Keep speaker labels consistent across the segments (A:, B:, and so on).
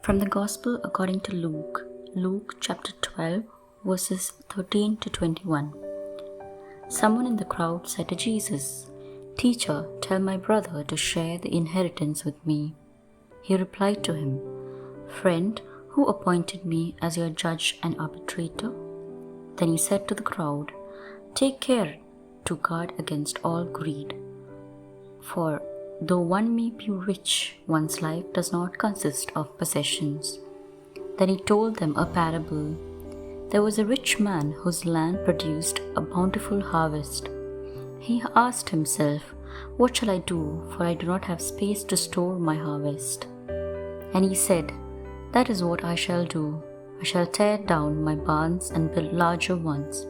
A: From the Gospel according to Luke, Luke chapter 12, verses 13 to 21. Someone in the crowd said to Jesus, "Teacher, tell my brother to share the inheritance with me." He replied to him, "Friend, who appointed me as your judge and arbitrator?" Then he said to the crowd, "Take care to guard against all greed. For though one may be rich, one's life does not consist of possessions." Then he told them a parable. There was a rich man whose land produced a bountiful harvest. He asked himself, "What shall I do, for I do not have space to store my harvest?" And he said, "That is what I shall do. I shall tear down my barns and build larger ones.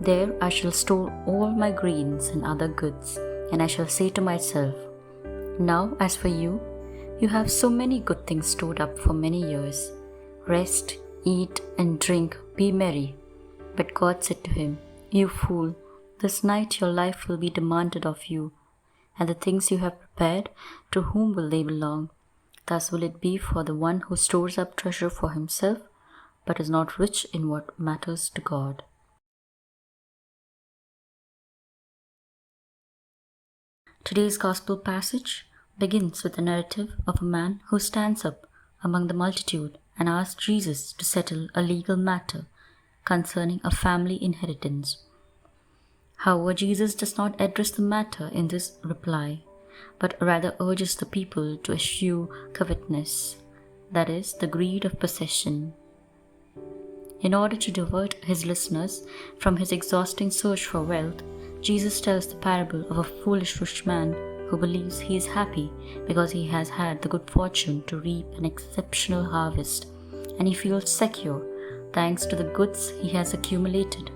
A: There I shall store all my grains and other goods, and I shall say to myself, 'Now as for you, you have so many good things stored up for many years. Rest, eat and drink, be merry.' But God said to him, 'You fool, this night your life will be demanded of you, and the things you have prepared, to whom will they belong? Thus will it be for the one who stores up treasure for himself, but is not rich in what matters to God." Today's Gospel passage begins with the narrative of a man who stands up among the multitude and asks Jesus to settle a legal matter concerning a family inheritance. However, Jesus does not address the matter in this reply, but rather urges the people to eschew covetousness, that is, the greed of possession. In order to divert his listeners from his exhausting search for wealth, Jesus tells the parable of a foolish rich man who believes he is happy because he has had the good fortune to reap an exceptional harvest, and he feels secure thanks to the goods he has accumulated.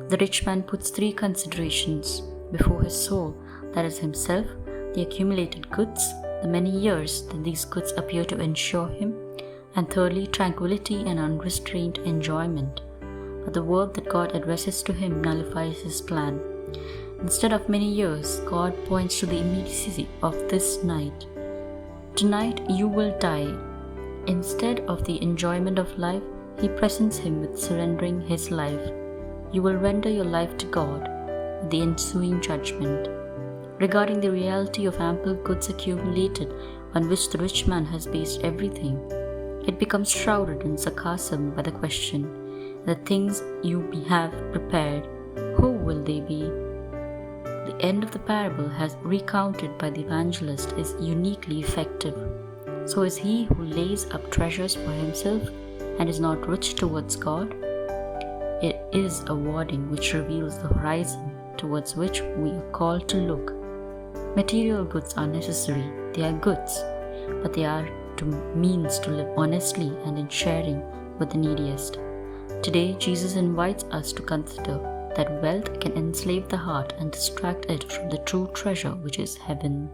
A: The rich man puts three considerations before his soul, that is himself, the accumulated goods, the many years that these goods appear to ensure him, and thirdly, tranquility and unrestrained enjoyment. But the word that God addresses to him nullifies his plan. Instead of many years, God points to the immediacy of this night. "Tonight you will die." Instead of the enjoyment of life, he presents him with surrendering his life. You will render your life to God with the ensuing judgment. Regarding the reality of ample goods accumulated on which the rich man has based everything, it becomes shrouded in sarcasm by the question, "The things you have prepared, who will they be?" The end of the parable, as recounted by the evangelist, is uniquely effective. So is he who lays up treasures for himself and is not rich towards God. It is a warning which reveals the horizon towards which we are called to look. Material goods are necessary, they are goods, but they are means to live honestly and in sharing with the neediest. Today, Jesus invites us to consider that wealth can enslave the heart and distract it from the true treasure which is heaven.